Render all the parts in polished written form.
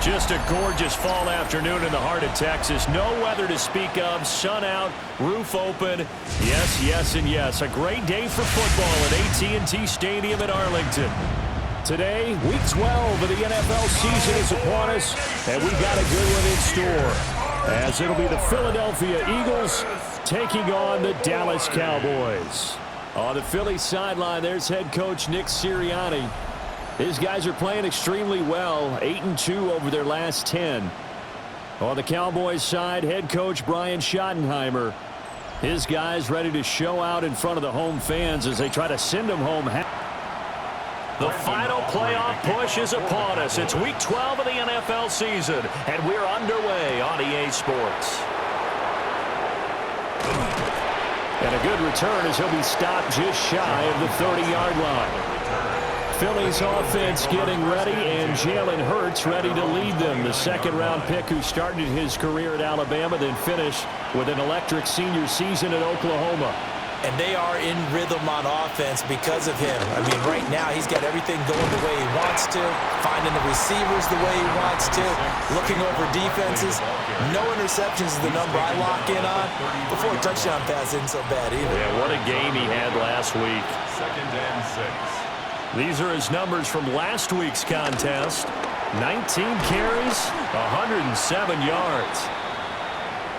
Just a gorgeous fall afternoon in the heart of Texas. No weather to speak of. Sun out, roof open. Yes, yes, and yes. A great day for football at AT&T Stadium in Arlington. Today, Week 12 of the NFL season is upon us, and we've got a good one in store, as it'll be the Philadelphia Eagles taking on the Dallas Cowboys. On the Philly sideline, there's head coach Nick Sirianni. His guys are playing extremely well, 8-2 over their last 10. On the Cowboys side, head coach Brian Schottenheimer. His guys ready to show out in front of the home fans as they try to send them home. The final playoff push is upon us. It's Week 12 of the NFL season, and we're underway on EA Sports. And a good return as he'll be stopped just shy of the 30-yard line. Philly's offense getting ready, and Jalen Hurts ready to lead them. The second-round pick who started his career at Alabama, then finished with an electric senior season at Oklahoma. And they are in rhythm on offense because of him. I mean, right now he's got everything going the way he wants to, finding the receivers the way he wants to, looking over defenses. No interceptions is the number I lock in on. Before a touchdown pass isn't so bad either. Yeah, what a game he had last week. 2nd and 6. These are his numbers from last week's contest. 19 carries, 107 yards.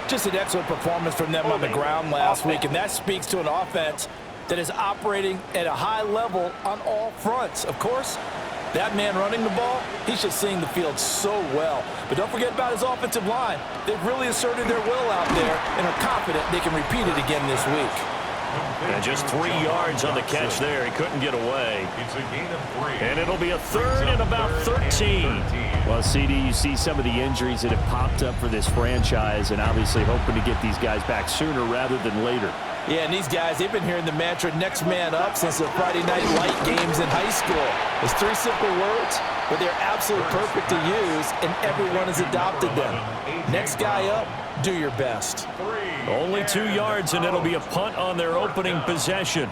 Just an excellent performance from them on the ground last week, and that speaks to an offense that is operating at a high level on all fronts. Of course, that man running the ball, he's just seeing the field so well. But don't forget about his offensive line. They've really asserted their will out there and are confident they can repeat it again this week. And just 3 yards on the catch there. He couldn't get away. It's a gain of 3. And it'll be a third and about 13. Well, CD, you see some of the injuries that have popped up for this franchise, and obviously hoping to get these guys back sooner rather than later. Yeah, and these guys, they've been hearing the mantra, next man up, since the Friday night light games in high school. It's 3 simple words, but they're absolutely perfect to use, and everyone has adopted them. Next guy up, do your best. Only 2 yards, and it'll be a punt on their opening possession.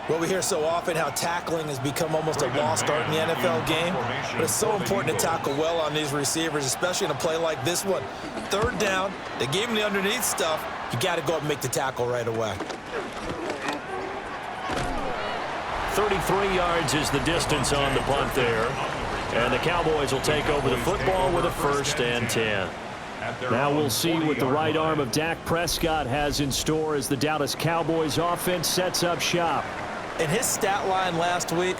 Well, we hear so often how tackling has become almost a lost art in the NFL game, but it's so important to tackle well on these receivers, especially in a play like this one. 3rd down, they gave him the underneath stuff. You got to go up and make the tackle right away. 33 yards is the distance on the punt there. And the Cowboys will take over the football with a 1st and 10. Now we'll see what the right arm of Dak Prescott has in store as the Dallas Cowboys offense sets up shop. And his stat line last week,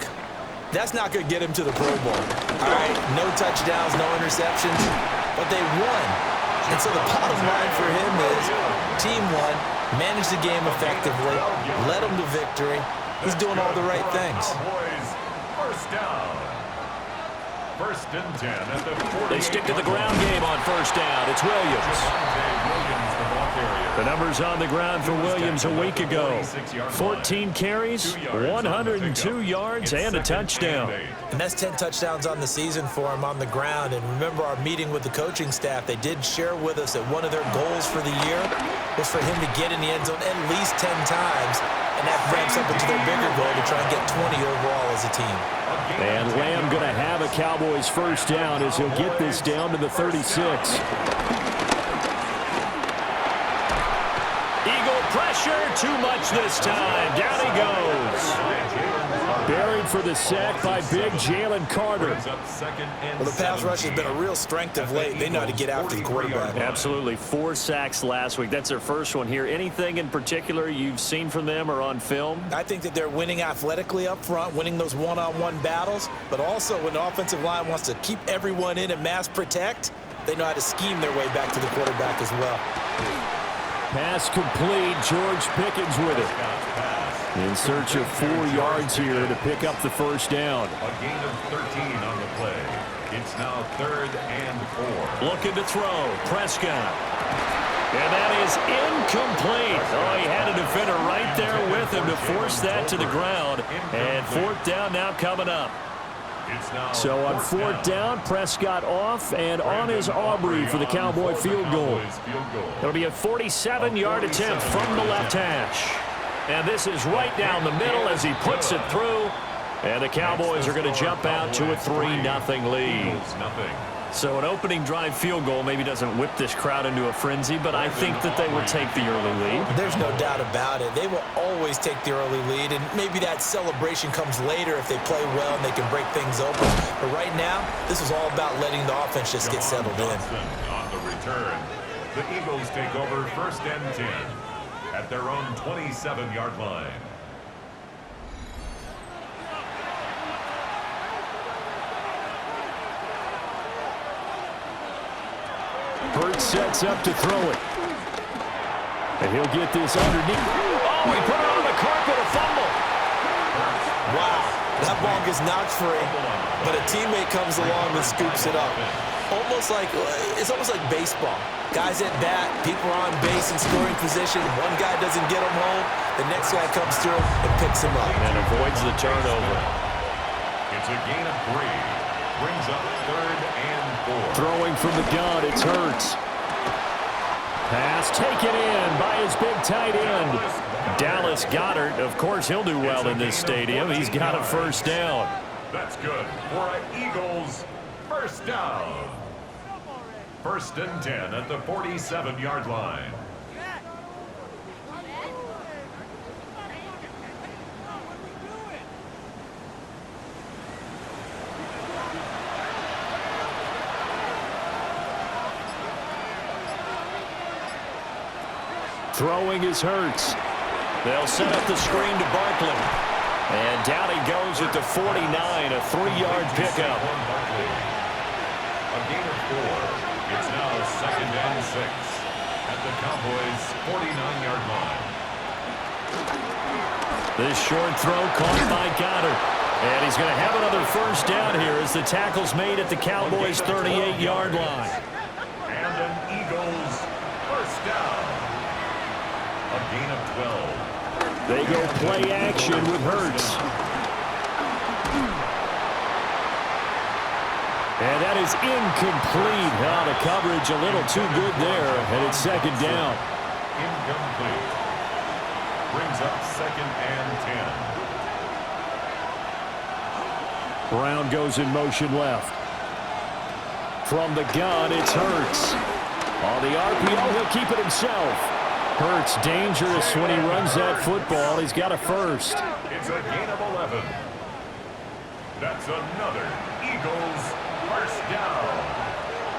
that's not going to get him to the Pro Bowl. All right, no touchdowns, no interceptions, but they won. And so the bottom line for him is team won, managed the game effectively, led them to victory. He's doing all the right things. First down. 1st and 10 at the 40. They stick to the ground game on 1st down. It's Williams. The numbers on the ground for Williams a week ago. 14 carries, 102 yards, and a touchdown. And that's 10 touchdowns on the season for him on the ground. And remember our meeting with the coaching staff, they did share with us that one of their goals for the year was for him to get in the end zone at least 10 times. And that ramps up into their bigger goal to try and get 20 overall as a team. And Lamb going to have a Cowboys 1st down as he'll get this down to the 36. Eagle pressure, too much this time. Down he goes. Buried for the sack by big Jalen Carter. Well, the pass rush has been a real strength of late. They know how to get after the quarterback. Absolutely. 4 sacks last week. That's their first one here. Anything in particular you've seen from them or on film? I think that they're winning athletically up front, winning those one-on-one battles, but also when the offensive line wants to keep everyone in and mass protect, they know how to scheme their way back to the quarterback as well. Pass complete. George Pickens with it. In search of 4 yards here to pick up the 1st down. A gain of 13 on the play. It's now 3rd and 4. Looking to throw. Prescott. And that is incomplete. Oh, he had a defender right there with him to force that to the ground. And 4th down now coming up. So on 4th down, Prescott off and on is Aubrey for the Cowboy field goal. It'll be a 47-yard attempt from the left hash. And this is right down the middle as he puts it through. And the Cowboys are going to jump out to a 3-0 lead. So an opening drive field goal maybe doesn't whip this crowd into a frenzy, but I think that they will take the early lead. There's no doubt about it. They will always take the early lead, and maybe that celebration comes later if they play well and they can break things open. But right now, this is all about letting the offense just get settled in. On the return, the Eagles take over 1st and 10 at their own 27-yard line. Hurts sets up to throw it. And he'll get this underneath. Oh, he put it on the carpet, a fumble. Wow, that ball gets knocked free, but a teammate comes along and scoops it up. It's almost like baseball. Guys at bat, people are on base in scoring position. One guy doesn't get him home, the next guy comes through and picks him up. And avoids the turnover. It's a gain of 3. Brings up 3rd and 4. Throwing from the gun, it's Hurts. Pass taken in by his big tight end. Dallas Goedert, of course, he'll do well in this stadium. He's got a 1st down. That's good for an Eagles 1st down. 1st and 10 at the 47-yard line. Throwing is Hurts. They'll set up the screen to Barkley. And down he goes at the 49, a 3-yard pickup. A gain of 4. It's now 2nd and 6 at the Cowboys' 49-yard line. This short throw caught by Goedert. And he's going to have another 1st down here as the tackle's made at the Cowboys' 38-yard line. And an Eagles 1st down. A gain of 12. They go play action with Hurts. And that is incomplete. Now the coverage a little too good there, and it's 2nd down. Incomplete. Brings up 2nd and 10. Brown goes in motion left. From the gun, it's Hurts. On the RPO, he'll keep it himself. Hurts dangerous when he runs that football. He's got a 1st. It's a gain of 11. That's another Eagles 1st down.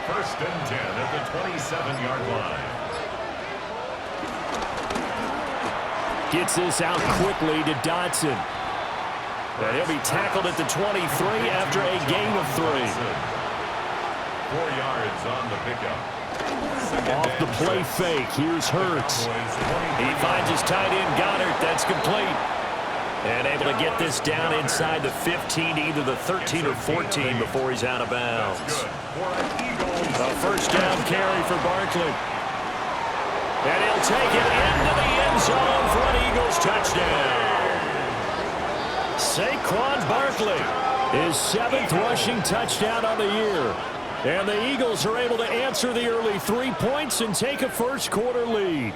1st and 10 at the 27-yard line. Gets this out quickly to Dotson. And he'll be tackled at the 23 after a gain of 3. 4 yards on the pickup. Off the play fake, here's Hurts. He finds his tight end Goedert. That's complete. And able to get this down inside the 15 to either the 13 or 14 before he's out of bounds. A 1st down carry for Barkley. And he'll take it into the end zone for an Eagles touchdown. Saquon Barkley, his 7th rushing touchdown on the year. And the Eagles are able to answer the early 3 points and take a 1st quarter lead.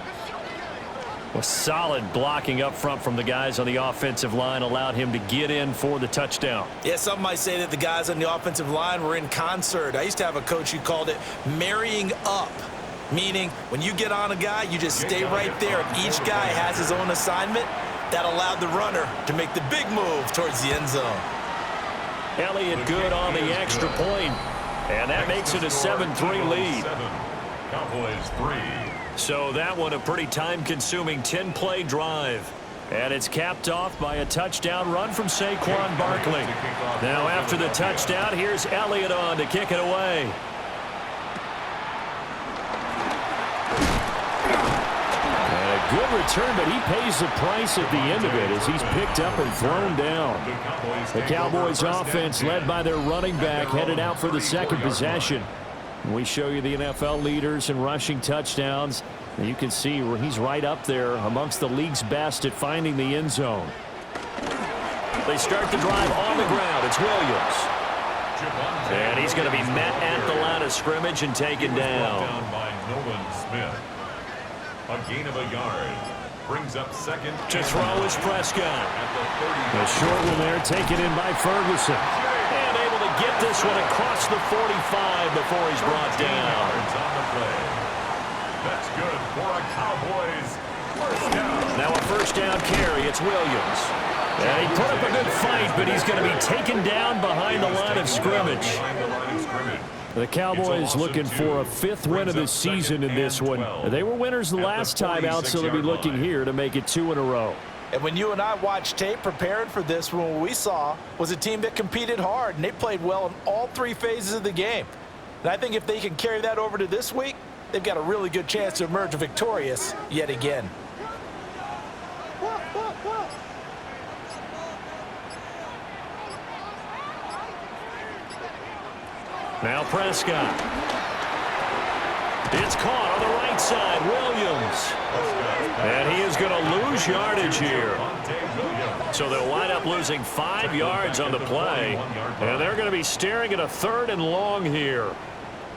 Well, solid blocking up front from the guys on the offensive line allowed him to get in for the touchdown. Yeah, some might say that the guys on the offensive line were in concert. I used to have a coach who called it marrying up, meaning when you get on a guy, you just stay right there. Each guy has his own assignment. That allowed the runner to make the big move towards the end zone. Elliott good on the extra point. And that makes it a 7-3 lead. Cowboys 3. So that one a pretty time-consuming 10-play drive. And it's capped off by a touchdown run from Saquon Barkley. Now after the touchdown, here's Elliott on to kick it away. And a good return, but he pays the price at the end of it as he's picked up and thrown down. The Cowboys offense led by their running back headed out for the 2nd possession. We show you the NFL leaders in rushing touchdowns. You can see where he's right up there amongst the league's best at finding the end zone. They start the drive on the ground. It's Williams. And he's going to be met at the line of scrimmage and taken down. By Nolan Smith. A gain of a yard. Brings up 2nd. To throw is Prescott. The short one there taken in by Ferguson. And able to get this one across the 45 before he's brought down. On the play. That's good for a Cowboys first down. Now a first down carry. It's Williams. And he put up a good fight, but he's going to be taken down behind the line of scrimmage. The Cowboys looking for a 5th win of the season in this one. They were winners the last time out, so they'll be looking here to make it 2 in a row. And when you and I watched tape preparing for this one, what we saw was a team that competed hard, and they played well in all 3 phases of the game. And I think if they can carry that over to this week, they've got a really good chance to emerge victorious yet again. Now Prescott. It's caught on the right side. Williams. And he is going to lose yardage here. So they'll wind up losing 5 yards on the play. And they're going to be staring at a 3rd and long here.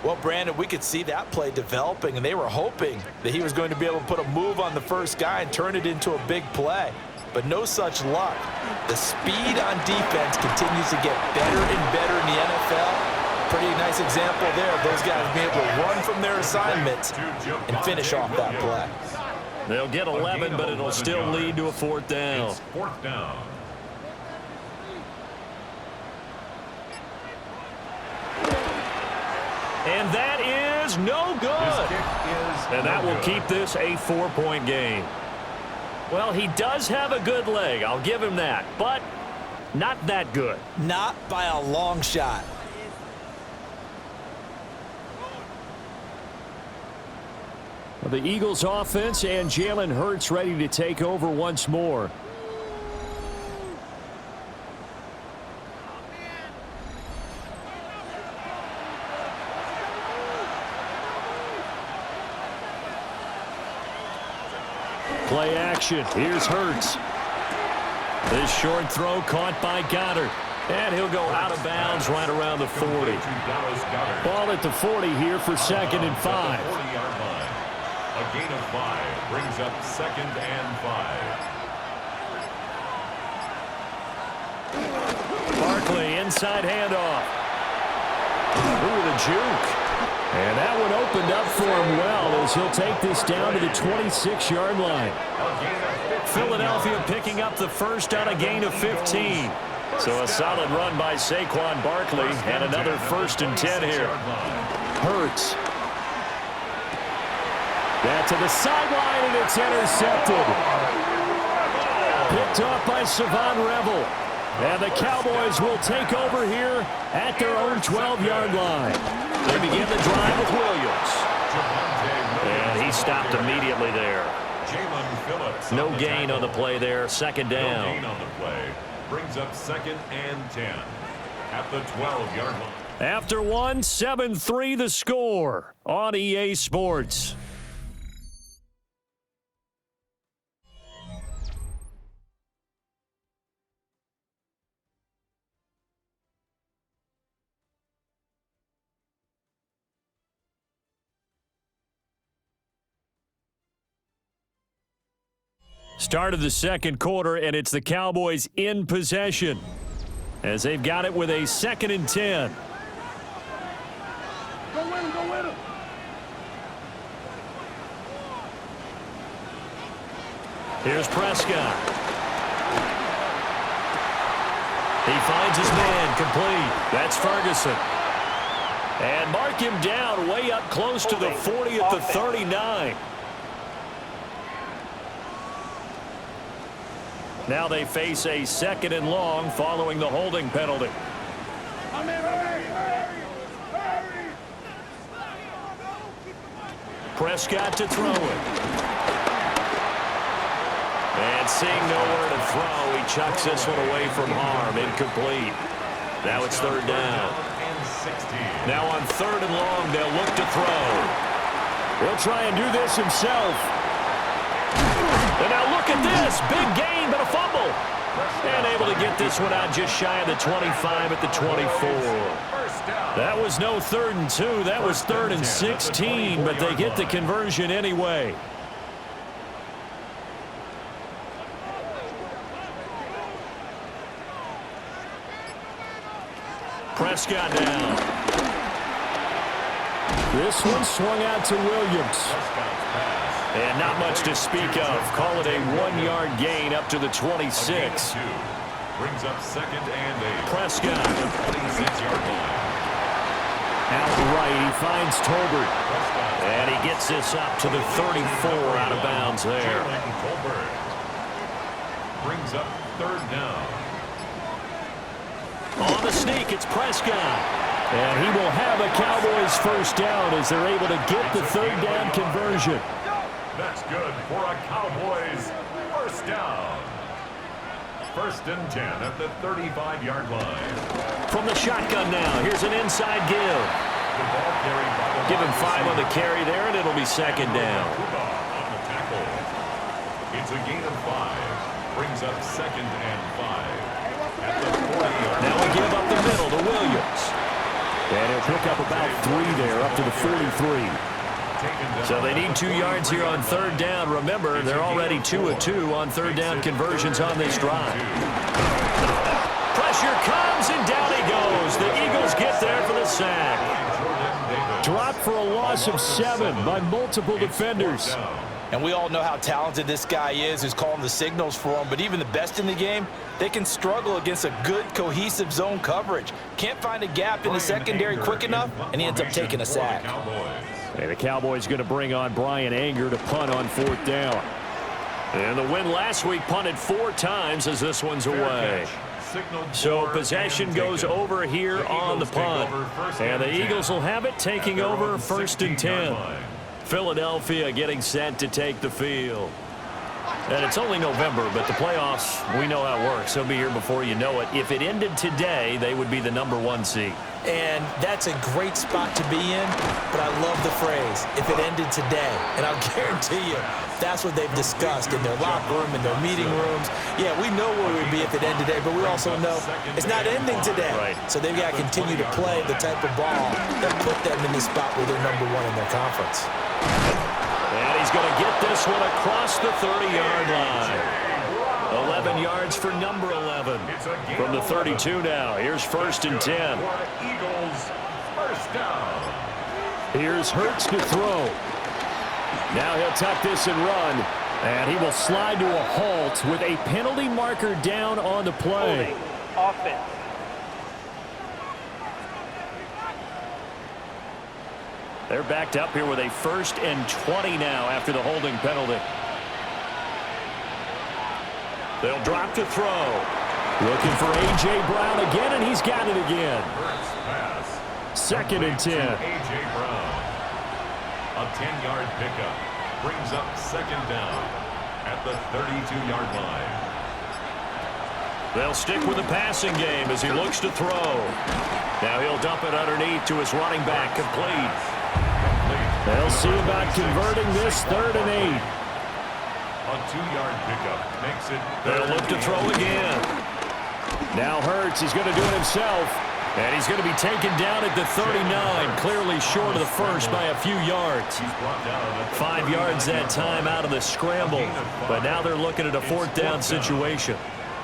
Well, Brandon, we could see that play developing, and they were hoping that he was going to be able to put a move on the first guy and turn it into a big play. But no such luck. The speed on defense continues to get better and better in the NFL. Pretty nice example there of those guys being able to run from their assignments and finish off that play. They'll get 11, but it'll still lead to a 4th down. It's 4th down. And that is no good. And that will keep this a 4-point game. Well, he does have a good leg. I'll give him that. But not that good. Not by a long shot. The Eagles offense and Jalen Hurts ready to take over once more. Play action. Here's Hurts. This short throw caught by Goddard. And he'll go out of bounds right around the 40. Ball at the 40 here for 2nd and 5. A gain of 5 brings up 2nd and 5. Barkley inside handoff. Ooh, the juke. And that one opened up for him well as he'll take this down to the 26-yard line. Philadelphia picking up the first on a gain of 15. So a solid run by Saquon Barkley and another 1st and 10 here. Hurts. That to the sideline, and it's intercepted. Picked up by Savon Revel. And the Cowboys will take over here at their own 12-yard line. They begin the drive with Williams. And he stopped immediately there. No gain on the play there. 2nd down. No gain on the play. Brings up 2nd and 10 at the 12-yard line. After one, 7-3 the score on EA Sports. Start of the 2nd quarter, and it's the Cowboys in possession as they've got it with a 2nd and 10. Go win him, go win him. Here's Prescott. He finds his man complete. That's Ferguson. And mark him down way up close to the 40 at the 39. Now they face a 2nd and long following the holding penalty. Prescott to throw it. And seeing nowhere to throw, he chucks this one away from harm. Incomplete. Now it's 3rd down. Now on 3rd and long, they'll look to throw. He'll try and do this himself. And now look at this. Big gain, but a fumble. And able to get this one out just shy of the 25 at the 24. That was no 3rd and 2. That was 3rd and 16, but they get the conversion anyway. Prescott down. This one swung out to Williams. And not much to speak of. Call it a 1-yard gain up to the 26. Brings up 2nd and 8. Prescott. 26-yard line. Out right, he finds Tolbert. And he gets this up to the 34 out of bounds there. Tolbert brings up 3rd down. On the sneak, it's Prescott. And he will have a Cowboys first down as they're able to get the 3rd down conversion. That's good for a Cowboys first down. 1st and 10 at the 35-yard line. From the shotgun now, here's an inside give. The ball carried by the Give him 5 on the carry there, and it'll be 2nd down. On the tackle. It's a gain of 5. Brings up 2nd and 5. At the 40-yard line. Now we give up the middle to Williams. And he'll pick up about 3 there, up to the 43. So they need 2 yards here on 3rd down. Remember, they're already 2 of 2 on 3rd down conversions on this drive. Pressure comes, and down he goes. The Eagles get there for the sack. Dropped for a loss of 7 by multiple defenders. And we all know how talented this guy is who's calling the signals for him. But even the best in the game, they can struggle against a good, cohesive zone coverage. Can't find a gap in the secondary quick enough, and he ends up taking a sack. And the Cowboys going to bring on Brian Anger to punt on 4th down. And the win last week punted 4 times as this one's away. So possession goes over here on the punt. And the Eagles will have it, taking over 1st and 10. Philadelphia getting set to take the field. And it's only November, but the playoffs, we know how it works. They'll be here before you know it. If it ended today, they would be the #1 seed. And that's a great spot to be in, but I love the phrase, if it ended today. And I'll guarantee you, that's what they've discussed in their locker room, in their meeting rooms. Yeah, we know where we'd be if it ended today, but we also know it's not ending today. Right. So they've got to continue to play the type of ball that put them in the spot where they're #1 in their conference. And he's going to get this one across the 30-yard line. 11 yards for number 11. From the 32 now. Here's 1st and 10. Eagles first down. Here's Hurts to throw. Now he'll tuck this and run. And he will slide to a halt with a penalty marker down on the play. Offense. They're backed up here with a 1st and 20 now after the holding penalty. They'll drop to throw. Looking for A.J. Brown again, and he's got it again. First pass. 2nd and 10. A.J. Brown. A 10-yard pickup. Brings up 2nd down at the 32-yard line. They'll stick with the passing game as he looks to throw. Now he'll dump it underneath to his running back, complete. They'll see about converting this 3rd and 8. A 2-yard pickup makes it. They'll look to throw again. Now Hurts, he's going to do it himself. And he's going to be taken down at the 39, clearly short of the first by a few yards. 5 yards that time out of the scramble. But now they're looking at a 4th down situation.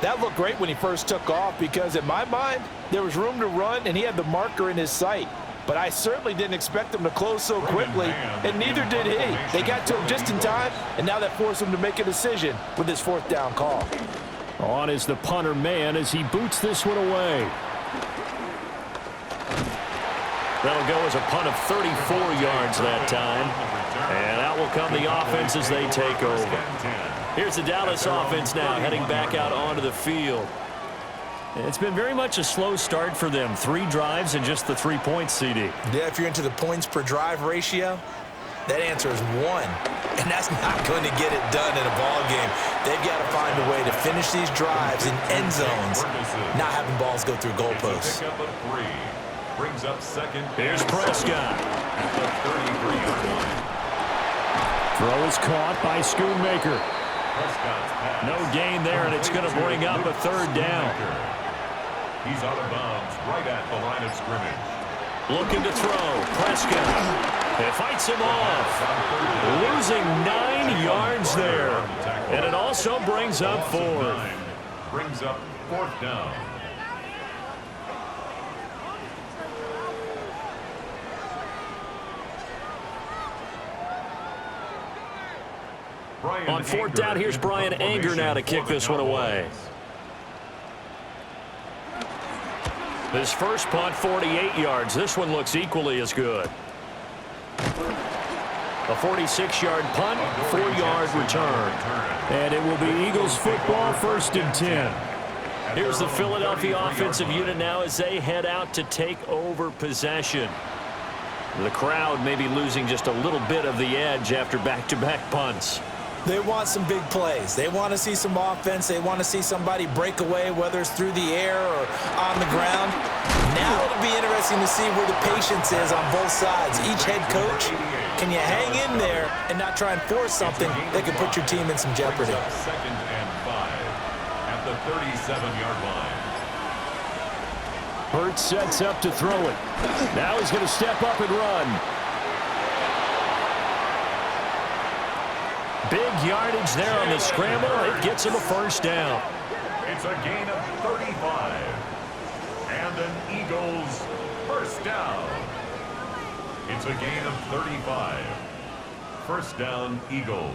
That looked great when he first took off because, in my mind, there was room to run, and he had the marker in his sight. But I certainly didn't expect him to close so quickly, and neither did he. They got to him just in time, and now that forced him to make a decision with his 4th down call. On is the punter man as he boots this one away. That'll go as a punt of 34 yards that time. And out will come the offense as they take over. Here's the Dallas offense now heading back out onto the field. It's been very much a slow start for them. 3 drives and just the 3 points, CD. Yeah, if you're into the points per drive ratio, that answer is 1. And that's not going to get it done in a ball game. They've got to find a way to finish these drives in end zones, not having balls go through goalposts. Brings up 2nd. Here's Prescott. At the 33-yard line. Throw is caught by Schoonmaker. No gain there, and it's going to bring up a 3rd down. He's out of bounds right at the line of scrimmage. Looking to throw. Prescott. It fights him off. Losing 9 yards there. And it also brings up 4th. Brings up 4th down. On fourth down, here's Brian Anger now to kick this one away. His first punt, 48 yards. This one looks equally as good. A 46-yard punt, 4-yard return. And it will be Eagles football, 1st and 10. Here's the Philadelphia offensive unit now as they head out to take over possession. The crowd may be losing just a little bit of the edge after back-to-back punts. They want some big plays. They want to see some offense. They want to see somebody break away, whether it's through the air or on the ground. Now it'll be interesting to see where the patience is on both sides. Each head coach, can you hang in there and not try and force something that could put your team in some jeopardy? 2nd and 5 at the 37-yard line. Hurts sets up to throw it. Now he's going to step up and run. Big yardage there on the scramble. It gets him a first down. It's a gain of 35. And an Eagles first down. It's a gain of 35. First down, Eagles.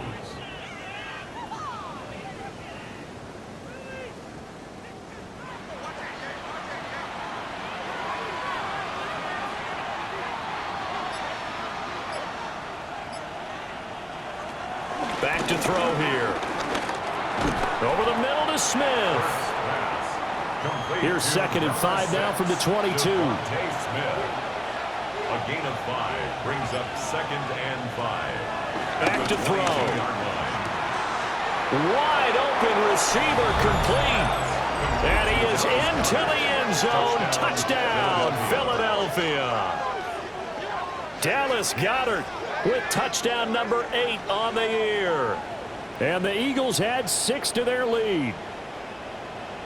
Back to throw here. Over the middle to Smith. Here's 2nd and 5 now from the 22. A gain of 5 brings up 2nd and 5. Back to throw. Wide open receiver complete. And he is into the end zone. Touchdown, Philadelphia. Dallas Goedert with touchdown number 8 on the year. And the Eagles add 6 to their lead.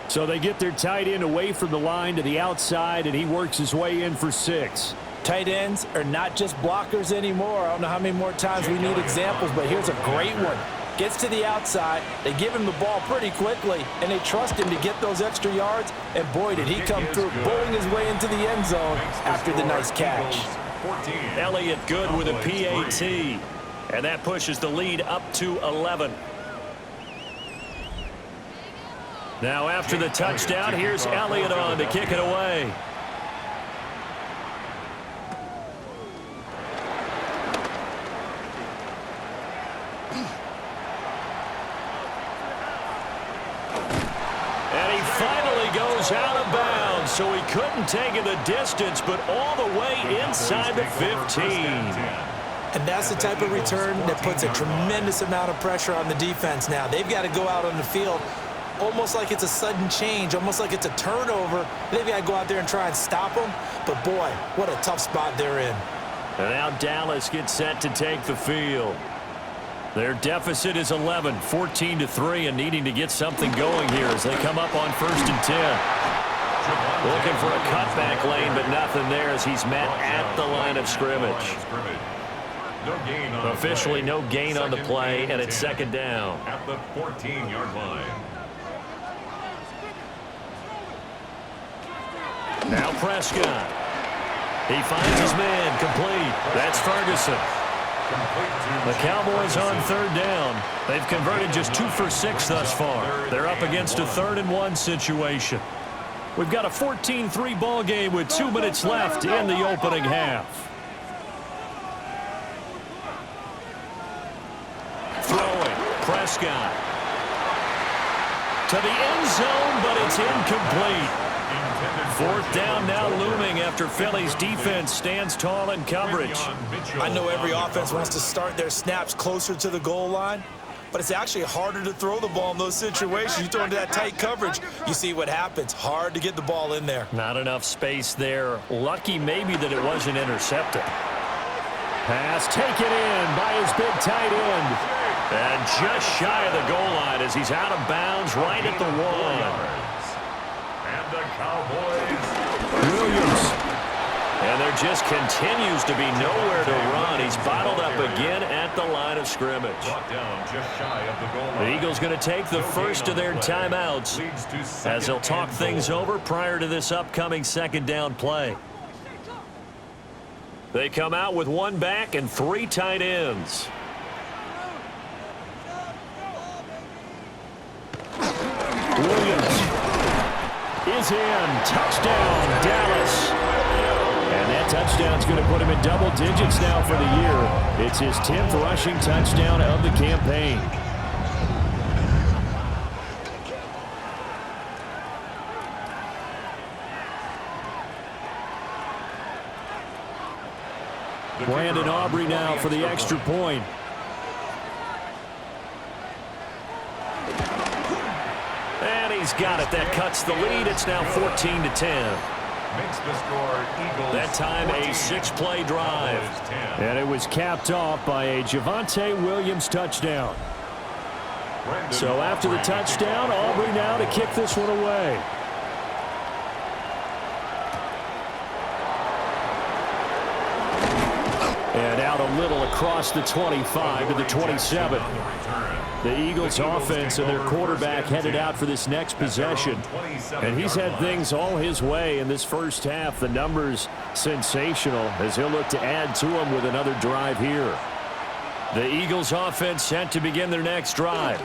So they get their tight end away from the line to the outside, and he works his way in for 6. Tight ends are not just blockers anymore. I don't know how many more times we need examples, but here's a great one. Gets to the outside, they give him the ball pretty quickly, and they trust him to get those extra yards, and boy, did he come through, bowling his way into the end zone after the nice catch. Elliott good with a PAT, and that pushes the lead up to 11. Now after the touchdown, here's Elliott on to kick it away. And he finally goes out of bounds, so he couldn't take it the distance, but all the way inside the 15. And that's the type of return that puts a tremendous amount of pressure on the defense now. They've got to go out on the field almost like it's a sudden change, almost like it's a turnover. They've got to go out there and try and stop them. But, boy, what a tough spot they're in. And now Dallas gets set to take the field. Their deficit is 11, 14-3, and needing to get something going here as they come up on 1st and 10. Looking for a cutback lane, but nothing there as he's met at the line of scrimmage. Officially no gain on the play, and it's 2nd down. At the 14-yard line. Now Prescott. He finds his man complete. That's Ferguson. The Cowboys on 3rd down. They've converted just 2 for 6 thus far. They're up against a 3rd and 1 situation. We've got a 14-3 ball game with 2 minutes left in the opening half. Throwing. Prescott. To the end zone, but it's incomplete. 4th down now looming after Philly's defense stands tall in coverage. I know every offense wants to start their snaps closer to the goal line, but it's actually harder to throw the ball in those situations. You throw into that tight coverage, you see what happens. Hard to get the ball in there. Not enough space there. Lucky maybe that it wasn't intercepted. Pass taken in by his big tight end. And just shy of the goal line as he's out of bounds right at the 1. And the Cowboys. Williams. And there just continues to be nowhere to run. He's bottled up again at the line of scrimmage. Down just shy of the goal line. The Eagles going to take the first of their timeouts as they'll talk things over prior to this upcoming 2nd down play. They come out with 1 back and 3 tight ends. is in. Touchdown, Dallas. And that touchdown's going to put him in double digits now for the year. It's his 10th rushing touchdown of the campaign. Brandon Aubrey now for the extra point. And he's got it. That cuts the lead. It's now 14-10. Makes the score Eagles. That time a 6-play drive. And it was capped off by a Javonte Williams touchdown. So after the touchdown, Aubrey now to kick this one away. And out a little across the 25 to the 27. The Eagles offense and their quarterback headed out for this next possession. And he's had things all his way in this first half. The numbers sensational as he'll look to add to them with another drive here. The Eagles offense set to begin their next drive.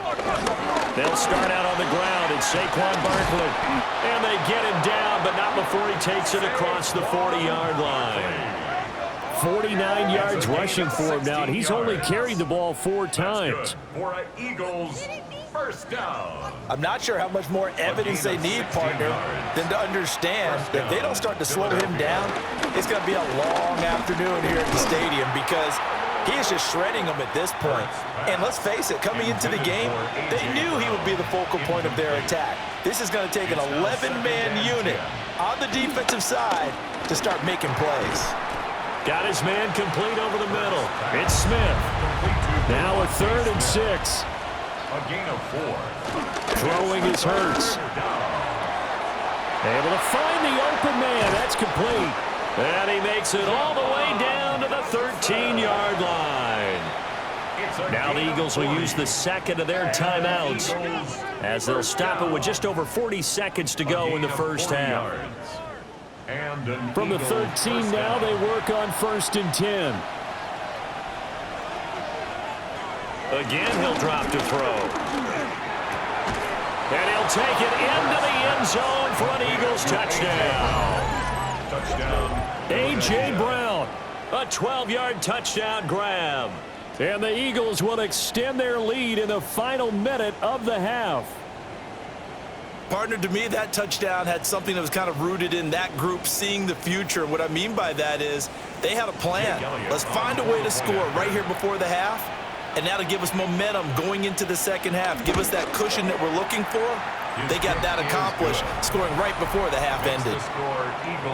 They'll start out on the ground. It's Saquon Barkley. And they get him down, but not before he takes it across the 40-yard line. 49 yards rushing for him now, and he's only carried the ball 4 times. For an Eagles first down. I'm not sure how much more evidence they need, partner, than to understand that if they don't start to slow him down, it's going to be a long afternoon here at the stadium because he is just shredding them at this point. And let's face it, coming into the game, they knew he would be the focal point of their attack. This is going to take an 11-man unit on the defensive side to start making plays. Got his man complete over the middle. It's Smith. Now a 3rd and 6. A gain of 4. Throwing is Hurts. Able to find the open man. That's complete. And he makes it all the way down to the 13-yard line. Now the Eagles will use the second of their timeouts as they'll stop it with just over 40 seconds to go in the first half. From the 13 now, they work on 1st and 10. Again, he'll drop to throw. And he'll take it into the end zone for an Eagles touchdown. A.J. Brown, a 12-yard touchdown grab. And the Eagles will extend their lead in the final minute of the half. Partner, to me, that touchdown had something that was kind of rooted in that group seeing the future. What I mean by that is they had a plan. Let's find a way to score right here before the half, and that'll give us momentum going into the second half. Give us that cushion that we're looking for. They got that accomplished, scoring right before the half ended.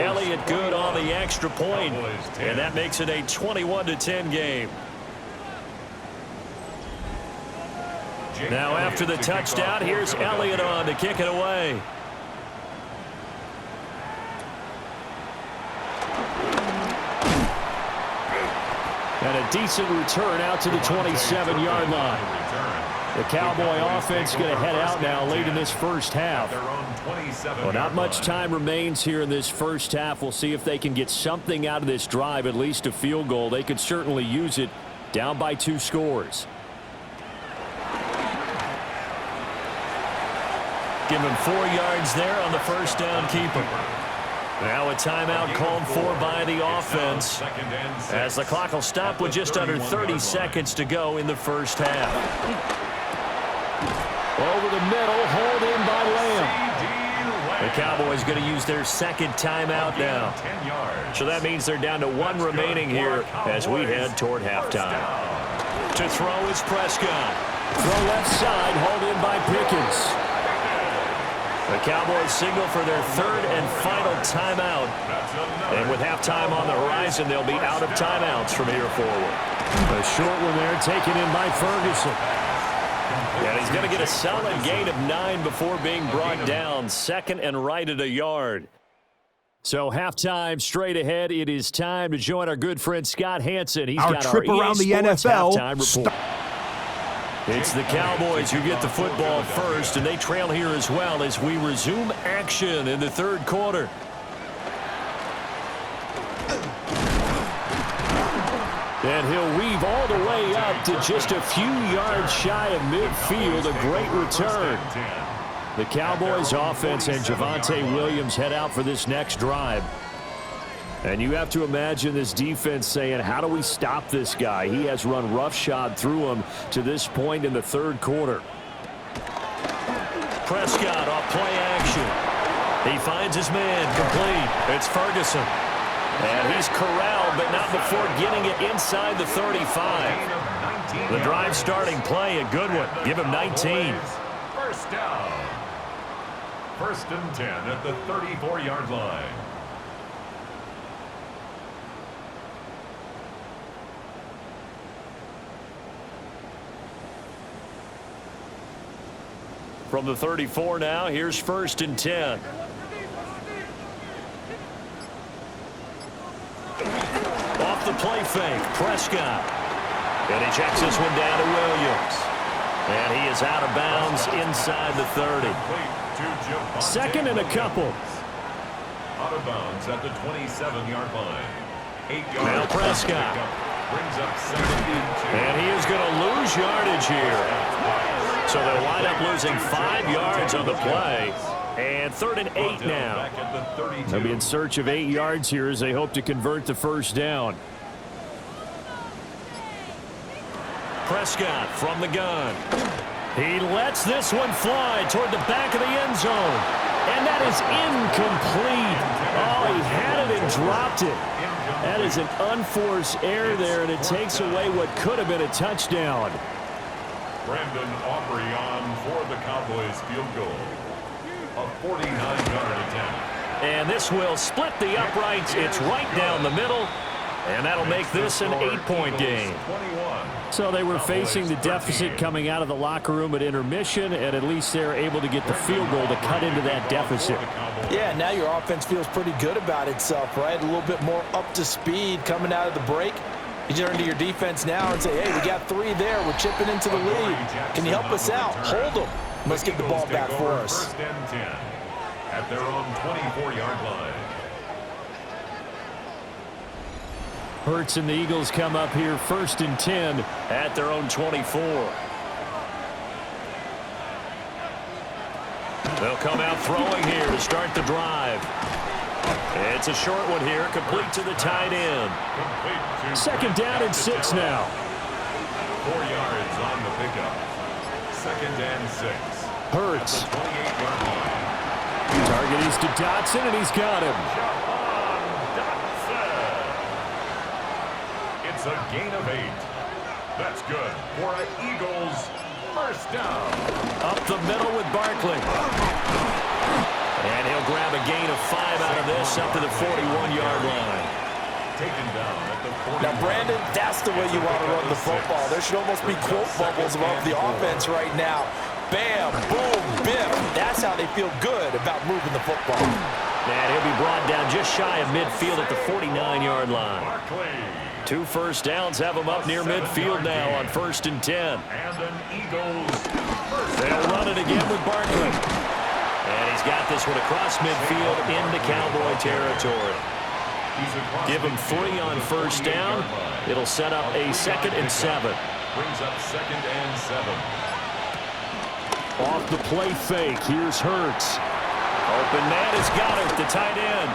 Elliott good on the extra point, and that makes it a 21-10 game. Now after the touchdown, here's Elliott on to kick it away. And a decent return out to the 27-yard line. The Cowboy offense going to head out now late in this first half. Well, not much time remains here in this first half. We'll see if they can get something out of this drive, at least a field goal. They could certainly use it down by 2 scores. Give him 4 yards there on the first down keeper. Now a timeout called for by the offense as the clock will stop with just under 30 seconds to go in the first half. Over the middle, hold in by Lamb. The Cowboys going to use their second timeout now. So that means they're down to 1 remaining here as we head toward halftime. To throw is Prescott. Throw left side, hauled in by Pickens. The Cowboys signal for their 3rd and final timeout. And with halftime on the horizon, they'll be out of timeouts from here forward. A short one there taken in by Ferguson. And he's going to get a solid gain of 9 before being brought down. 2nd and right at a yard. So halftime straight ahead. It is time to join our good friend Scott Hanson. He's got our trip around the NFL halftime report. It's the Cowboys who get the football first, and they trail here as well as we resume action in the 3rd quarter. And he'll weave all the way up to just a few yards shy of midfield. A great return. The Cowboys offense and Javonte Williams head out for this next drive. And you have to imagine this defense saying, how do we stop this guy? He has run roughshod through him to this point in the third quarter. Prescott off play action. He finds his man complete. It's Ferguson. And he's corralled, but not before getting it inside the 35. The drive starting play, a good one. Give him 19. First down. 1st and 10 at the 34-yard line. From the 34 now, here's 1st and 10. Off the play fake, Prescott. And he checks this one down to Williams. And he is out of bounds inside the 30. 2nd and a couple. Out of bounds at the 27-yard line. 8 yards. Now Prescott. Brings up 2nd and 2. And he is going to lose yardage here. So they'll wind up losing 5 yards on the play. And 3rd and 8 now. They'll be in search of 8 yards here as they hope to convert the first down. Prescott from the gun. He lets this one fly toward the back of the end zone. And that is incomplete. Oh, he had it and dropped it. That is an unforced error there, and it takes away what could have been a touchdown. Brandon Aubrey on for the Cowboys field goal. A 49-yard attempt. And this will split the uprights. It's right down the middle. And that'll make this an 8-point game. So they were facing the deficit coming out of the locker room at intermission, and at least they're able to get the field goal to cut into that deficit. Yeah, now your offense feels pretty good about itself, right? A little bit more up to speed coming out of the break. You turn to your defense now and say, hey, we got 3 there. We're chipping into the lead. Can you help us out? Hold them. Let's get the ball back for us. 1st and 10 at their own 24-yard line. Hurts and the Eagles come up here 1st and 10 at their own 24. They'll come out throwing here to start the drive. It's a short one here, complete to the tight end. 2nd down and 6 now. 4 yards on the pickup. 2nd and 6. Hurts. 28-yard line. Target is to Dotson, and he's got him. It's a gain of 8. That's good for an Eagles first down. Up the middle with Barkley. And he'll grab a gain of 5 out of this up to the 41-yard line. Taken down at the 40. Now, Brandon, that's the way you want to run the football. There should almost be quote bubbles above the offense right now. Bam, boom, biff. That's how they feel good about moving the football. And he'll be brought down just shy of midfield at the 49-yard line. 2 first downs have him up near midfield now on 1st and 10. And an Eagles first They'll down. run it again with Barkley. And he's got this one across midfield into Cowboy territory. Give him 3 on first down. It'll set up a 2nd and 7. Brings up 2nd and 7. Off the play fake. Here's Hurts. Open man has got it, the tight end.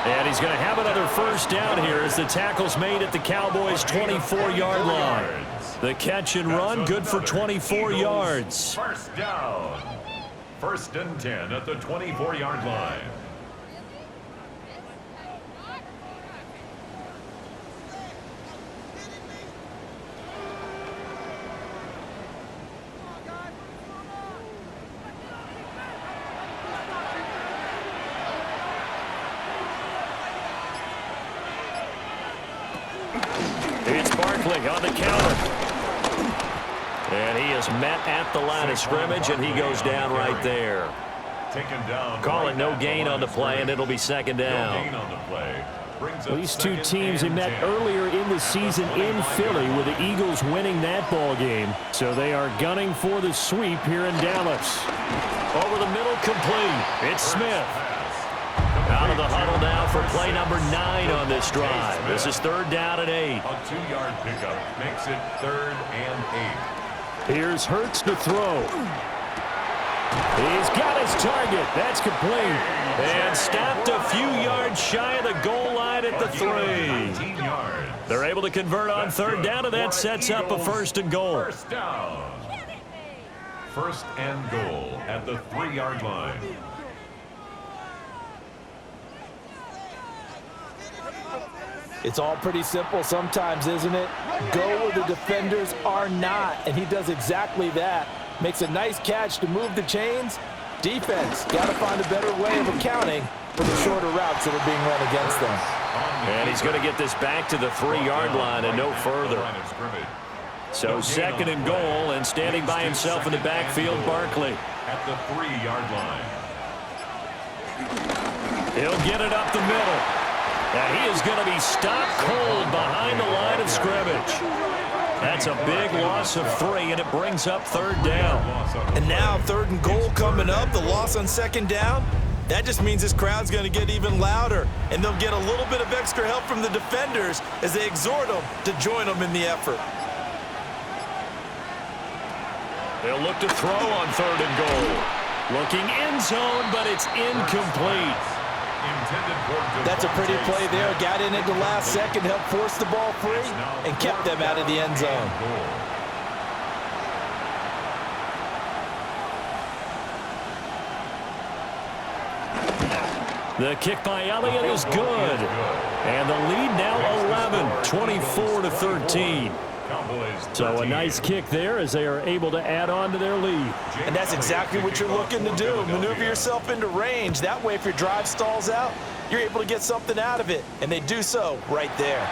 And he's going to have another first down here as the tackle's made at the Cowboys' 24-yard line. The catch and run, good for 24 yards. First down. 1st and 10 at the 24-yard line. It's Barkley on the counter. And he is met at the line of scrimmage, and he goes down right there. Taken down. Calling no gain on the play, and it'll be 2nd down. No gain on the play. Brings up These 2 2nd teams they and met 10. earlier in the season in Philly with the Eagles winning that ball game. So they are gunning for the sweep here in Dallas. Over the middle, complete. It's Smith. Out of the huddle now for play number 9 on this drive. This is 3rd down and 8. A 2-yard pickup makes it 3rd and 8. Here's Hurts to throw. He's got his target. That's complete. And stopped a few yards shy of the goal line at the 3. They're able to convert on third down, and that sets up a 1st and goal. First down. 1st and goal at the 3-yard line. It's all pretty simple sometimes, isn't it? Go where the defenders are not, and he does exactly that. Makes a nice catch to move the chains. Defense, got to find a better way of accounting for the shorter routes that are being run against them. And he's going to get this back to the 3-yard line and no further. So 2nd and goal, and standing by himself in the backfield, Barkley. At the 3-yard line. He'll get it up the middle. And he is going to be stopped cold behind the line of scrimmage. That's a big loss of 3, and it brings up 3rd down. And now 3rd and goal coming up, the loss on 2nd down. That just means this crowd's going to get even louder, and they'll get a little bit of extra help from the defenders as they exhort them to join them in the effort. They'll look to throw on 3rd and goal. Looking end zone, but it's incomplete. That's a pretty play there. Got in at the last second, helped force the ball free, and kept them out of the end zone. The kick by Elliott is good. And the lead now 11, 24-13. So a nice kick there as they are able to add on to their lead. And that's exactly what you're looking to do. Maneuver yourself into range. That way, if your drive stalls out, you're able to get something out of it. And they do so right there.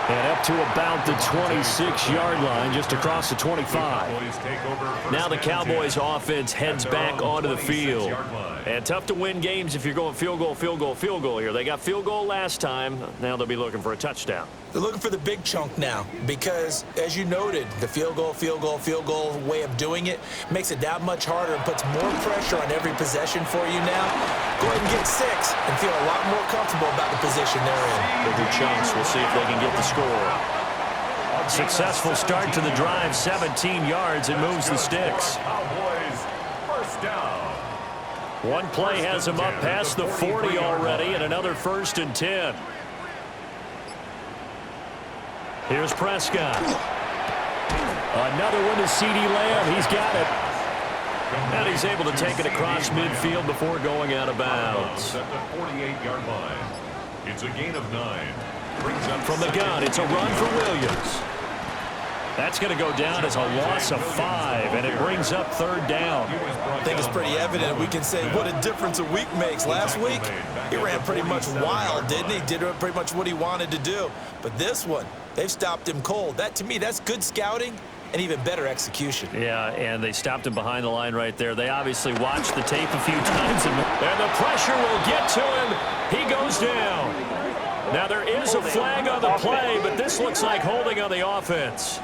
And up to about the 26-yard line, just across the 25. Now the Cowboys offense heads back onto the field. And tough to win games if you're going field goal, field goal, field goal here. They got field goal last time. Now they'll be looking for a touchdown. They're looking for the big chunk now because, as you noted, the field goal way of doing it makes it that much harder and puts more pressure on every possession for you now. Go ahead and get 6 and feel a lot more comfortable about the position they're in. Bigger chunks. We'll see if they can get the score. Successful start to the drive, 17 yards. It moves the sticks. Cowboys, 1st down. One play has him up past the 40 already, and another 1st and 10. Here's Prescott. Another one to C.D. Lamb. He's got it. And he's able to take it across midfield before going out of bounds. At the 48-yard line. It's a gain of 9. Brings up From the gun, it's a run for Williams. That's going to go down as a loss of 5, and it brings up 3rd down. I think it's pretty evident. We can say what a difference a week makes. Last week, he ran pretty much wild, didn't he? Did pretty much what he wanted to do. But this one, they've stopped him cold. That, to me, that's good scouting and even better execution. Yeah, and they stopped him behind the line right there. They obviously watched the tape a few times, and the pressure will get to him. He goes down. Now, there is a flag on the play, but this looks like holding on the offense.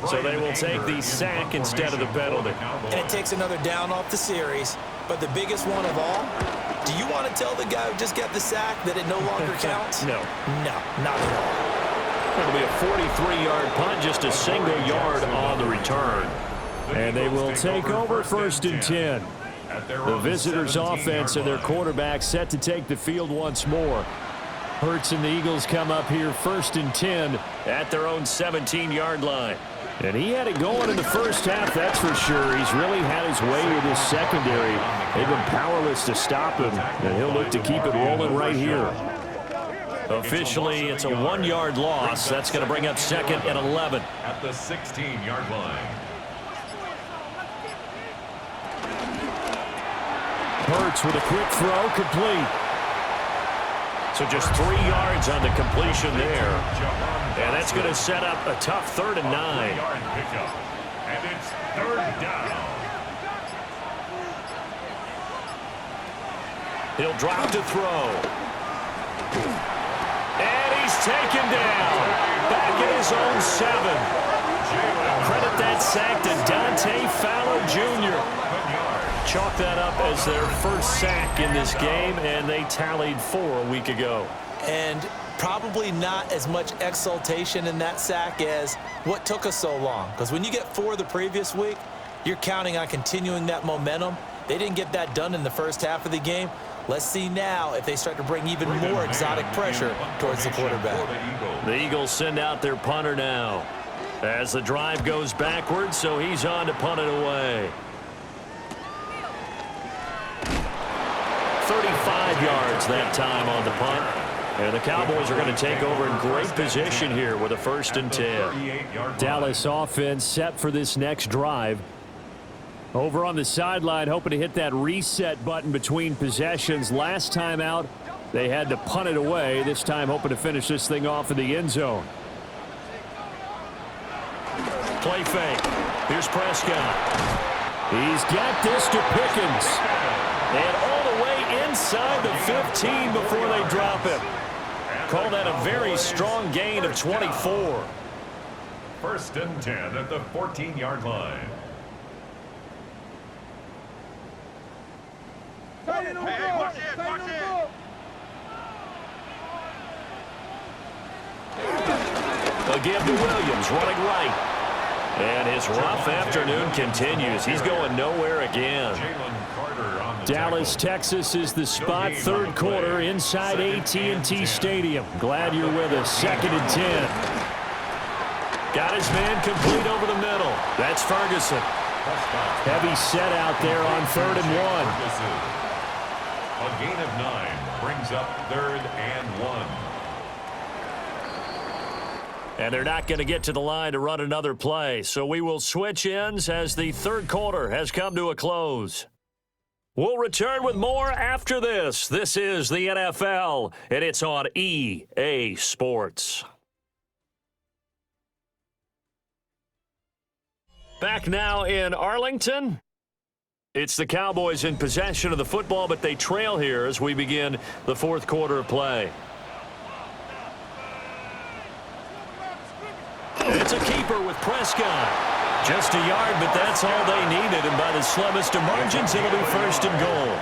So they will take the sack instead of the penalty. And it takes another down off the series. But the biggest one of all, do you want to tell the guy who just got the sack that it no longer counts? No. No, not at all. It'll be a 43-yard punt, just a single yard on the return. And they will take over 1st and 10. The visitors' offense and their quarterback set to take the field once more. Hurts and the Eagles come up here 1st and 10 at their own 17-yard line. And he had it going in the first half, that's for sure. He's really had his way with his secondary. They've been powerless to stop him, and he'll look to keep it rolling right here. Officially, it's a 1-yard loss. That's going to bring up 2nd and 11. At the 16-yard line. Hurts with a quick throw, complete. So just 3 yards on the completion there. And that's going to set up a tough 3rd and 9. And it's 3rd down. He'll drop to throw. And he's taken down. Back at his own 7. Credit that sack to Dante Fowler Jr. Chalk that up as their first sack in this game, and they tallied 4 a week ago. And probably not as much exultation in that sack as what took us so long. Because when you get 4 the previous week, you're counting on continuing that momentum. They didn't get that done in the first half of the game. Let's see now if they start to bring even more exotic pressure towards the quarterback. The Eagles send out their punter now as the drive goes backwards, so he's on to punt it away. 35 yards that time on the punt. And the Cowboys are going to take over in great position here with a 1st and 10. Dallas offense set for this next drive. Over on the sideline, hoping to hit that reset button between possessions. Last time out, they had to punt it away. This time, hoping to finish this thing off in the end zone. Play fake. Here's Prescott. He's got this to Pickens. And all the way inside the 15 before they drop him. Call that a very strong gain of 24. 1st and 10 at the 14-yard line. Hey, watch it, watch it. A give to Williams, running right. And his rough afternoon continues. He's going nowhere again. Dallas, Texas is the spot. 3rd quarter inside AT&T Stadium. Glad you're with us. 2nd and 10. Got his man complete over the middle. That's Ferguson. Heavy set out there on 3rd and 1. A gain of 9 brings up 3rd and 1. And they're not going to get to the line to run another play. So we will switch ends as the 3rd quarter has come to a close. We'll return with more after this. This is the NFL, and it's on EA Sports. Back now in Arlington. It's the Cowboys in possession of the football, but they trail here as we begin the 4th quarter of play. It's a keeper with Prescott. Just a yard, but that's all they needed, and by the slimmest of margins, it'll be 1st and goal.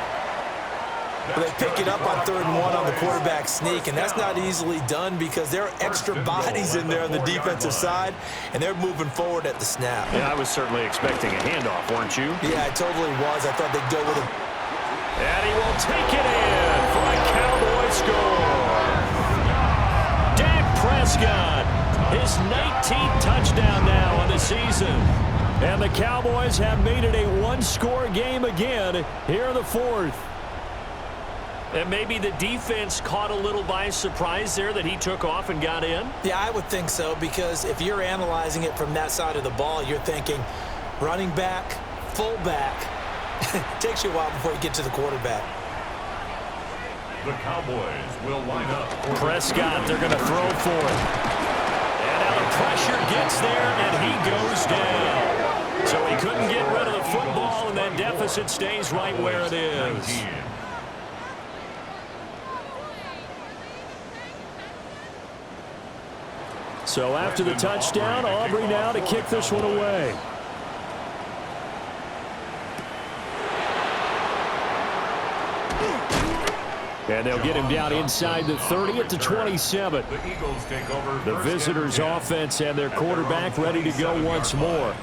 Well, they pick it up on 3rd and 1 on the quarterback sneak, and that's not easily done because there are extra bodies in there on the defensive side, and they're moving forward at the snap. Yeah, I was certainly expecting a handoff, weren't you? Yeah, I totally was. I thought they'd go with it. And he will take it in for a Cowboy score. Dak Prescott, his 19th touchdown now on the season. And the Cowboys have made it a 1-score game again here in the 4th. And maybe the defense caught a little by surprise there that he took off and got in? Yeah, I would think so, because if you're analyzing it from that side of the ball, you're thinking running back, fullback. Takes you a while before you get to the quarterback. The Cowboys will line up. Prescott, they're going to throw for it. And now the pressure gets there, and he goes down. So he couldn't get rid of the football, and that deficit stays right where it is. So after the touchdown, Aubrey now to kick this one away. And they'll get him down inside the 30 at the 27. The visitors' offense and their quarterback ready to go once more.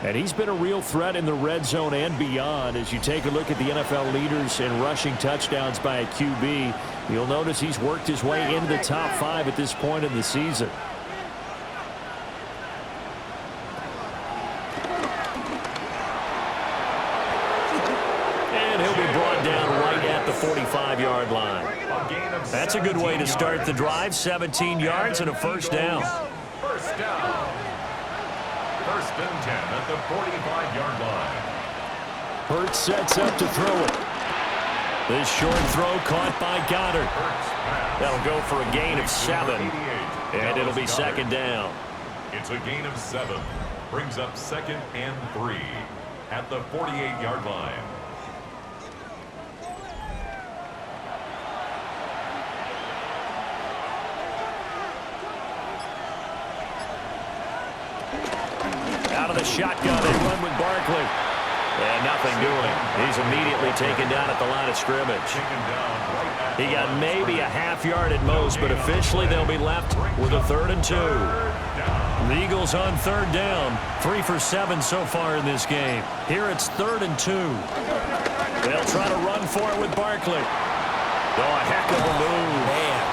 And he's been a real threat in the red zone and beyond. As you take a look at the NFL leaders in rushing touchdowns by a QB, you'll notice he's worked his way into the top 5 at this point in the season. And he'll be brought down right at the 45-yard line. That's a good way to start the drive. 17 yards and a 1st down. First down. 1st and 10 at the 45-yard line. Hurts sets up to throw it. This short throw caught by Goddard. That'll go for a gain of 7. And it'll be 2nd down. It's a gain of 7. Brings up 2nd and 3 at the 48-yard line. Out of the shotgun, they run with Barkley. And nothing doing. He's immediately taken down at the line of scrimmage. He got maybe a half yard at most, but officially they'll be left with a 3rd and 2. The Eagles on 3rd down. 3 for 7 so far in this game. Here it's 3rd and 2. They'll try to run for it with Barkley. Oh, a heck of a move. Man.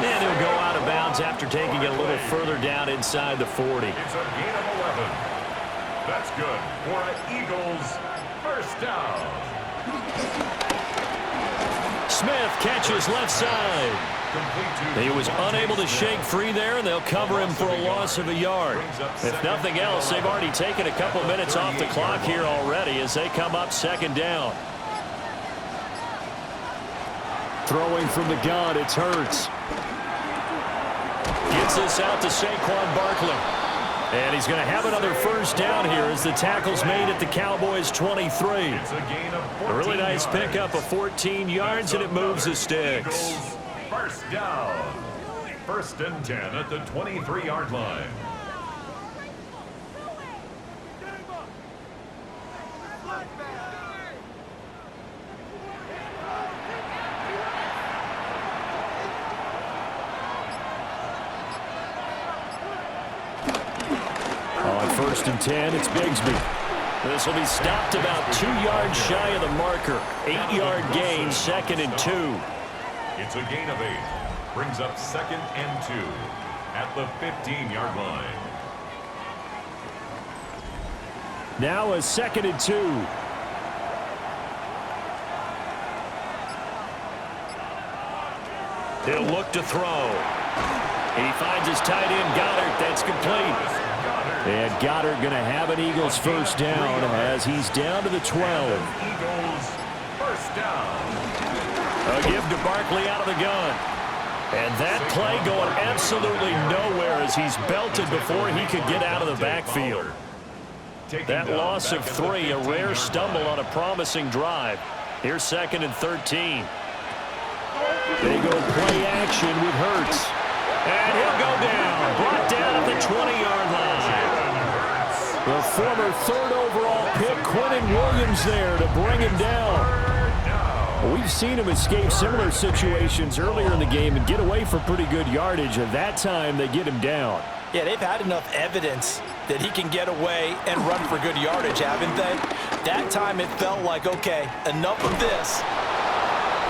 And he'll go out of bounds after taking it a little further down inside the 40. It's a gain of 11. That's good for an Eagles first down. Smith catches left side. He was unable to shake free there, and they'll cover him for a loss of a yard. If nothing else, they've already taken a couple minutes off the clock here already as they come up 2nd down. Throwing from the gun, it's Hurts. Gets this out to Saquon Barkley. And he's going to have another first down here as the tackle's made at the Cowboys' 23. A really nice pickup of 14 yards, and it moves the sticks. First down. 1st and 10 at the 23-yard line. On 1st and 10, it's Bigsby. This will be stopped about 2 yards shy of the marker. 8-yard gain, 2nd and 2. It's a gain of 8. Brings up 2nd and 2 at the 15-yard line. Now a 2nd and 2. He'll look to throw. He finds his tight end, Goddard. That's complete. And Goddard going to have an Eagles first down as he's down to the 12. Eagles first down. A give to Barkley out of the gun. And that play going absolutely nowhere as he's belted before he could get out of the backfield. That loss of 3, a rare stumble on a promising drive. Here's 2nd and 13. They go play action with Hurts. And he'll go down. Brought down at the 20-yard line. The former 3rd overall pick, Quentin Williams, there to bring him down. We've seen him escape similar situations earlier in the game and get away for pretty good yardage, and that time they get him down. Yeah, they've had enough evidence that he can get away and run for good yardage, haven't they? That time it felt like, okay, enough of this.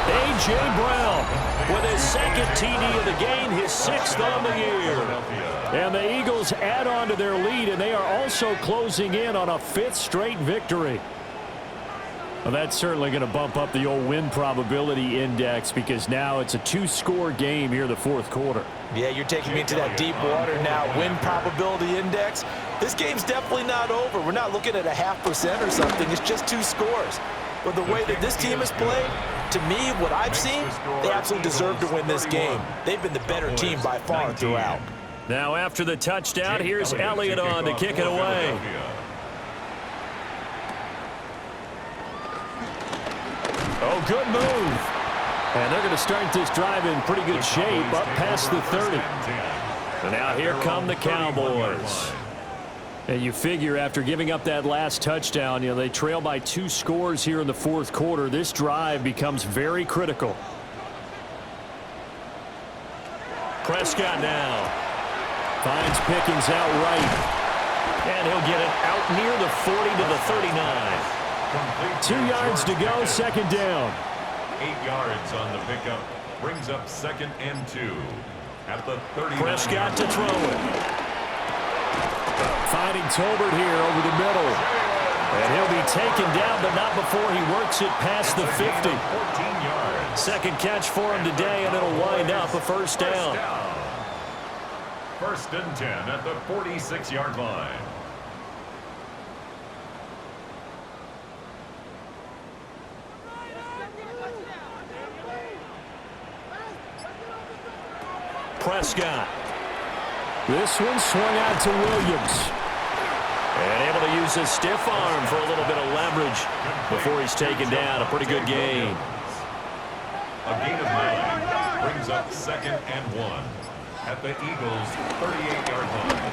A.J. Brown with his 2nd TD of the game, his 6th on the year. And the Eagles add on to their lead, and they are also closing in on a 5th straight victory. Well, that's certainly going to bump up the old win probability index because now it's a 2-score game here in the 4th quarter. Yeah, you're taking me into that deep water now. Win probability index. This game's definitely not over. We're not looking at a 0.5% or something. It's just 2 scores. But the way that this team has played, to me, what I've seen, they absolutely deserve to win this game. They've been the better team by far throughout. Now after the touchdown, here's Elliott on to kick it away. Oh, good move. And they're going to start this drive in pretty good shape up past the 30. And now here come the Cowboys. And you figure after giving up that last touchdown, you know, they trail by 2 scores here in the 4th quarter. This drive becomes very critical. Prescott now finds Pickens out right. And he'll get it out near the 40 to the 39. 2 yards to go, 2nd down. 8 yards on the pickup. Brings up 2nd and 2 at the 30. Prescott to throw it. Finding Tolbert here over the middle. And he'll be taken down, but not before he works it past the 50. 14 yards. 2nd catch for him today, and it'll wind up a first down. 1st and 10 at the 46-yard line. Prescott. This one swung out to Williams. And able to use his stiff arm for a little bit of leverage before he's taken down. A pretty good gain. A gain of 9 brings up 2nd and 1 at the Eagles' 38-yard line.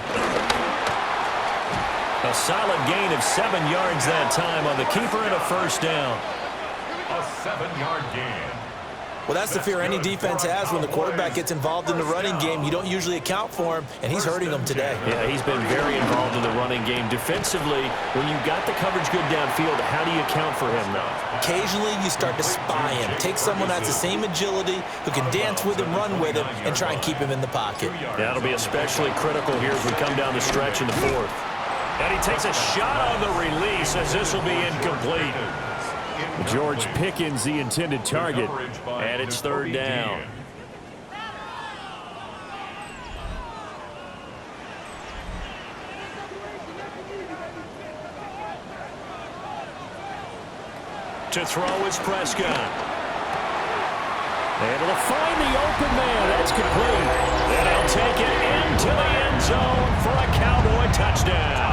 A solid gain of 7 yards that time on the keeper and a first down. A 7-yard gain. Well, that's the fear any defense has when the quarterback gets involved in the running game. You don't usually account for him, and he's hurting them today. Yeah, he's been very involved in the running game. Defensively, when you've got the coverage good downfield, how do you account for him, though? Occasionally, you start to spy him. Take someone that has the same agility, who can dance with him, run with him, and try and keep him in the pocket. That'll be especially critical here as we come down the stretch in the fourth. And he takes a shot on the release as this will be incomplete. George Pickens, the intended target, and it's third down. To throw is Prescott. Able to find the open man. That's complete. And he'll take it into the end zone for a Cowboy touchdown.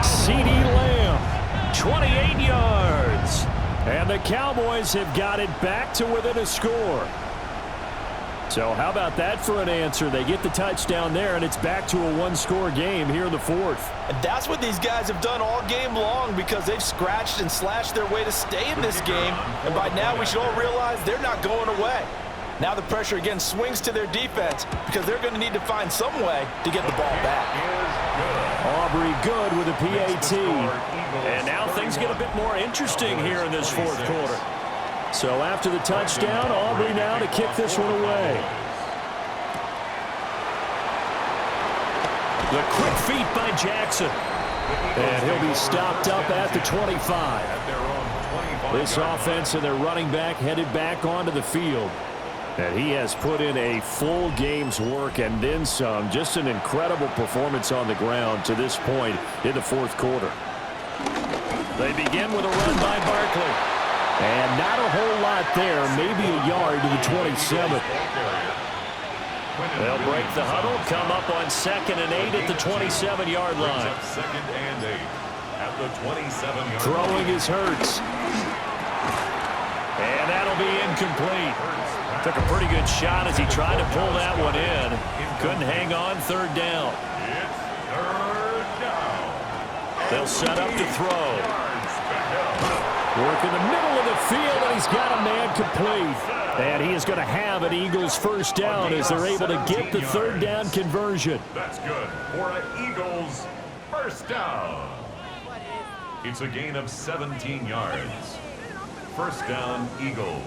CeeDee Lamb, 28 yards. And the Cowboys have got it back to within a score. So how about that for an answer? They get the touchdown there, and it's back to a one-score game here in the fourth. And that's what these guys have done all game long because they've scratched and slashed their way to stay in this game. And by now we should all realize they're not going away. Now the pressure again swings to their defense because they're going to need to find some way to get the ball back. Aubrey good with a PAT. And now things get a bit more interesting here in this fourth quarter. So after the touchdown, Aubrey now to kick this one away. The quick feet by Jackson. And he'll be stopped up at the 25. This offense and their running back headed back onto the field. And he has put in a full game's work and then some. Just an incredible performance on the ground to this point in the fourth quarter. They begin with a run by Barkley. And not a whole lot there, maybe a yard to the 27. They'll break the huddle, come up on 2nd and 8 at the 27-yard line. 2nd and 8 at the 27-yard line. Throwing is Hurts. And that'll be incomplete. Took a pretty good shot as he tried to pull that one in. Couldn't hang on, third down. It's third down. They'll set up to throw. Work in the middle of the field, and he's got a man complete. And he is going to have an Eagles first down as they're able to get the third down conversion. That's good for an Eagles first down. It's a gain of 17 yards. First down, Eagles.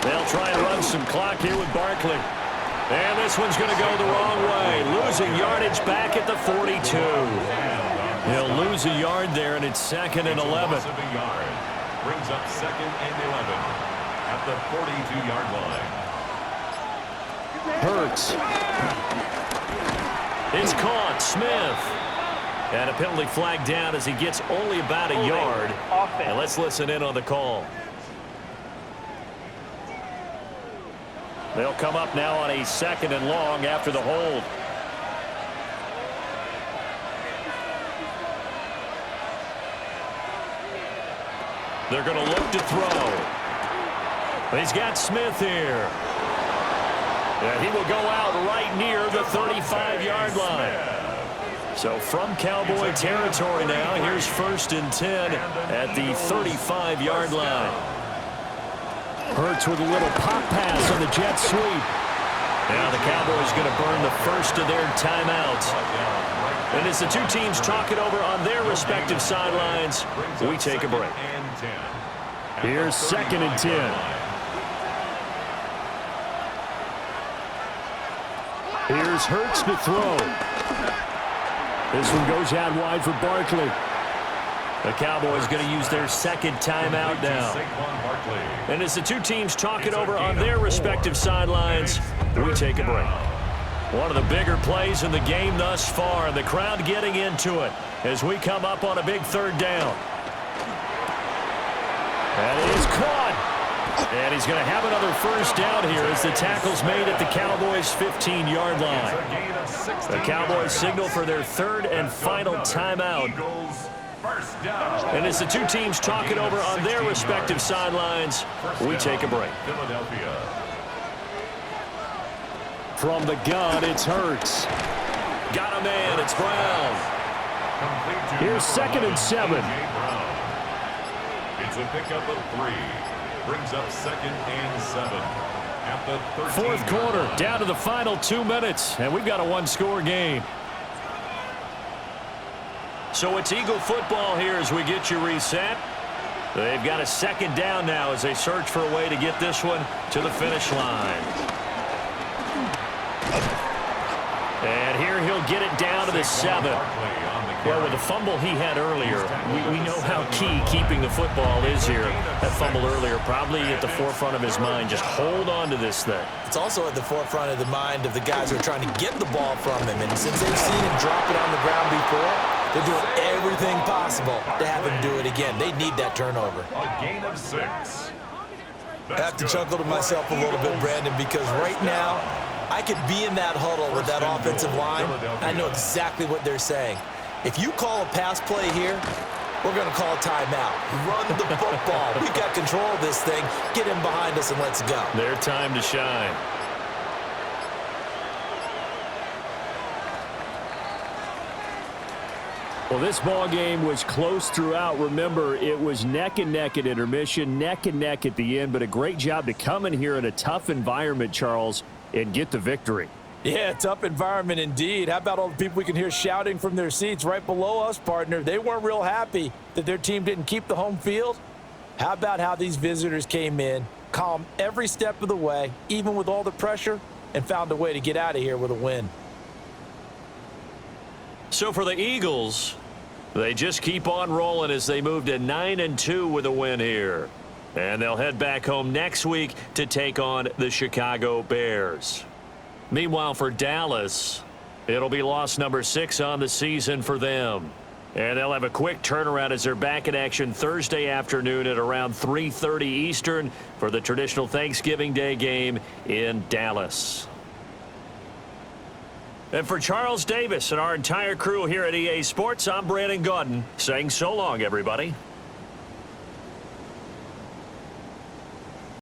They'll try and run some clock here with Barkley. And this one's going to go the wrong way. Losing yardage back at the 42. He'll lose a yard there, and it's 2nd and 11. Brings up 2nd and 11 at the 42-yard line. Hurts. It's caught. Smith. And a penalty flag down as he gets only about a yard. And let's listen in on the call. They'll come up now on a 2nd and long after the hold. They're going to look to throw. He's got Smith here. And he will go out right near the 35-yard line. So from Cowboy territory now, here's 1st and 10 at the 35-yard line. Hurts with a little pop pass on the jet sweep. Now the Cowboys going to burn the first of their timeouts. And as the two teams talk it over on their respective sidelines, we take a break. Here's 2nd and 10. Here's Hurts to throw. This one goes out wide for Barkley. The Cowboys going to use their 2nd timeout now. And as the two teams talk it over on their respective sidelines, we take a break. One of the bigger plays in the game thus far, and the crowd getting into it as we come up on a big third down. And it is caught. And he's going to have another first down here as the tackle's made at the Cowboys' 15-yard line. The Cowboys signal for their 3rd and final timeout First down. And as the two teams talk it over on their respective sidelines, we take a break. Philadelphia. From the gun, it's Hurts. Got a man, it's Brown. Here's 2nd and 7. It's a pickup of 3. Brings up 2nd and 7. At the 13. Fourth quarter, down to the final 2 minutes, and we've got a one-score game. So it's Eagle football here as we get you reset. They've got a 2nd down now as they search for a way to get this one to the finish line. And here he'll get it down to the 7. Well, with the fumble he had earlier, we know how key keeping the football is here. That fumble earlier probably at the forefront of his mind. Just hold on to this thing. It's also at the forefront of the mind of the guys who are trying to get the ball from him. And since they've seen him drop it on the ground before, they're doing everything possible to have him do it again. They need that turnover. A gain of 6. I have to chuckle to myself a little bit, Brandon, because right now I could be in that huddle with that offensive line. I know exactly what they're saying. If you call a pass play here, we're going to call a timeout. Run the football. We've got control of this thing. Get him behind us and let's go. Their time to shine. Well, this ball game was close throughout. Remember, it was neck and neck at intermission, neck and neck at the end, but a great job to come in here in a tough environment, Charles, and get the victory. Yeah, tough environment indeed. How about all the people we can hear shouting from their seats right below us, partner? They weren't real happy that their team didn't keep the home field. How about how these visitors came in, calm every step of the way, even with all the pressure, and found a way to get out of here with a win. So for the Eagles, they just keep on rolling as they move to 9-2 with a win here. And they'll head back home next week to take on the Chicago Bears. Meanwhile, for Dallas, it'll be loss number 6 on the season for them. And they'll have a quick turnaround as they're back in action Thursday afternoon at around 3:30 Eastern for the traditional Thanksgiving Day game in Dallas. And for Charles Davis and our entire crew here at EA Sports, I'm Brandon Gaudin saying so long, everybody.